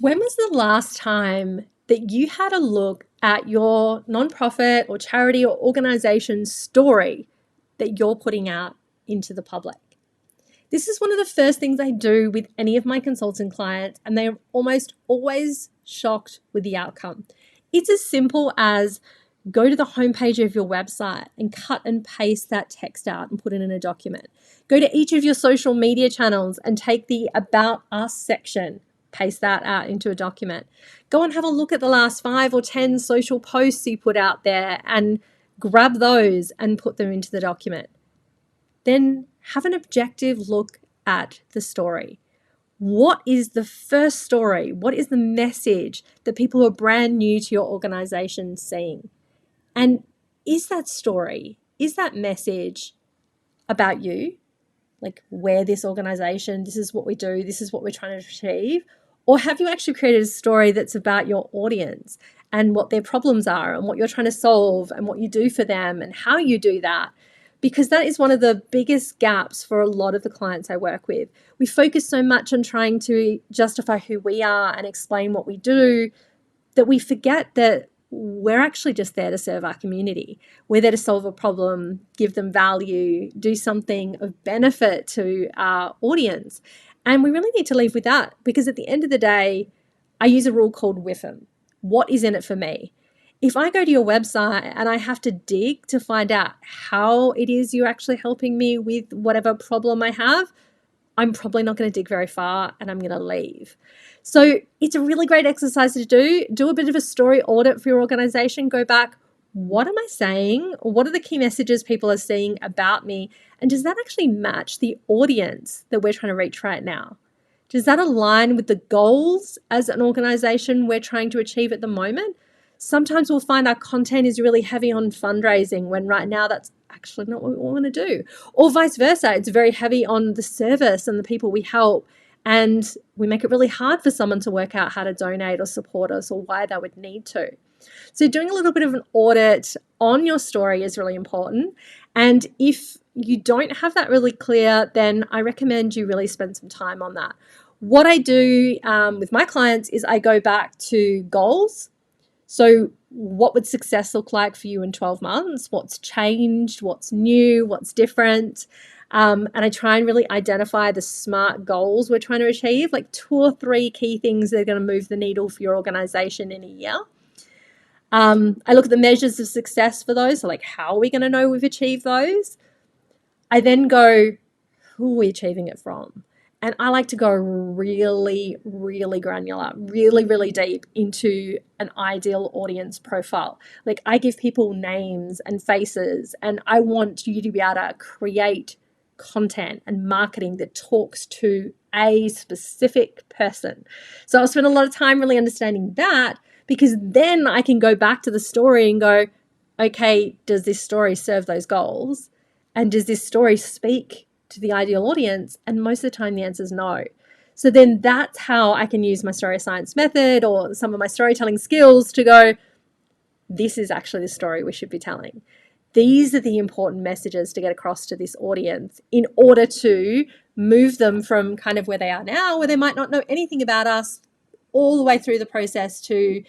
When was the last time that you had a look at your nonprofit or charity or organization story that you're putting out into the public? This is one of the first things I do with any of my consultant clients, and they're almost always shocked with the outcome. It's as simple as go to the homepage of your website and cut and paste that text out and put it in a document. Go to each of your social media channels and take the About Us section, paste that out into a document. Go and have a look at the last 5 or 10 social posts you put out there and grab those and put them into the document. Then have an objective look at the story. What is the first story? What is the message that people who are brand new to your organization seeing? And is that story, is that message about you? Like, we're this organization, this is what we do, this is what we're trying to achieve? Or have you actually created a story that's about your audience and what their problems are and what you're trying to solve and what you do for them and how you do that? Because that is one of the biggest gaps for a lot of the clients I work with. We focus so much on trying to justify who we are and explain what we do that we forget that we're actually just there to serve our community. We're there to solve a problem, give them value, do something of benefit to our audience. And we really need to leave with that, because at the end of the day, I use a rule called WIFM. What is in it for me? If I go to your website and I have to dig to find out how it is you're actually helping me with whatever problem I have, I'm probably not going to dig very far and I'm going to leave. So it's a really great exercise to do. Do a bit of a story audit for your organization. Go back. What am I saying? What are the key messages people are seeing about me? And does that actually match the audience that we're trying to reach right now? Does that align with the goals as an organization we're trying to achieve at the moment? Sometimes we'll find our content is really heavy on fundraising when right now that's actually not what we want to do. Or vice versa, it's very heavy on the service and the people we help, and we make it really hard for someone to work out how to donate or support us or why they would need to. So doing a little bit of an audit on your story is really important. And if you don't have that really clear, then I recommend you really spend some time on that. What I do with my clients is I go back to goals. So what would success look like for you in 12 months? What's changed? What's new? What's different? And I try and really identify the SMART goals we're trying to achieve, like 2 or 3 key things that are going to move the needle for your organization in a year. I look at the measures of success for those. So like, how are we going to know we've achieved those? I then go, who are we achieving it from? And I like to go really, really granular, really, really deep into an ideal audience profile. Like, I give people names and faces, and I want you to be able to create content and marketing that talks to a specific person. So I'll spend a lot of time really understanding that, because then I can go back to the story and go, okay, does this story serve those goals? And does this story speak to the ideal audience? And most of the time the answer is no. So then that's how I can use my story science method or some of my storytelling skills to go, this is actually the story we should be telling. These are the important messages to get across to this audience in order to move them from kind of where they are now, where they might not know anything about us, all the way through the process to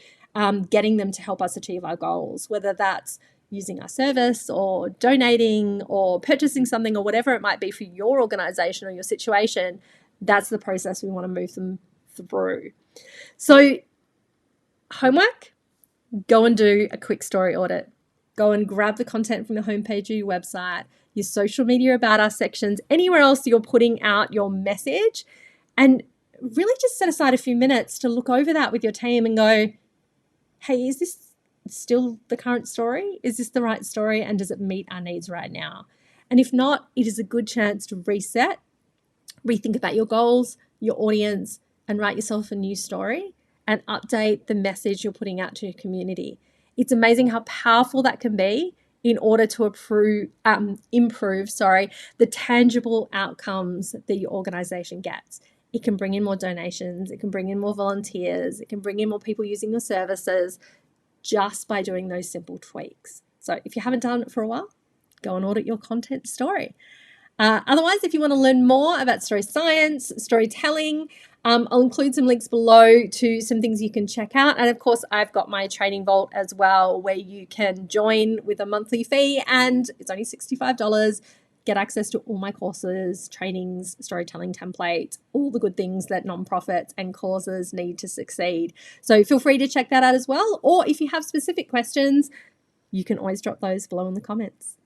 getting them to help us achieve our goals, whether that's using our service or donating or purchasing something or whatever it might be for your organization or your situation. That's the process we want to move them through. So homework, go and do a quick story audit. Go and grab the content from the homepage of your website, your social media about us sections, anywhere else you're putting out your message, and really just set aside a few minutes to look over that with your team and go, hey, is this still the current story? Is this the right story? And does it meet our needs right now? And if not, it is a good chance to reset, rethink about your goals, your audience, and write yourself a new story and update the message you're putting out to your community. It's amazing how powerful that can be in order to improve the tangible outcomes that your organization gets. It can bring in more donations, it can bring in more volunteers, it can bring in more people using your services just by doing those simple tweaks. So if you haven't done it for a while, go and audit your content story. Otherwise, if you want to learn more about story science, storytelling, I'll include some links below to some things you can check out. And of course, I've got my training vault as well, where you can join with a monthly fee, and it's only $65. Get access to all my courses, trainings, storytelling templates, all the good things that nonprofits and causes need to succeed. So feel free to check that out as well. Or if you have specific questions, you can always drop those below in the comments.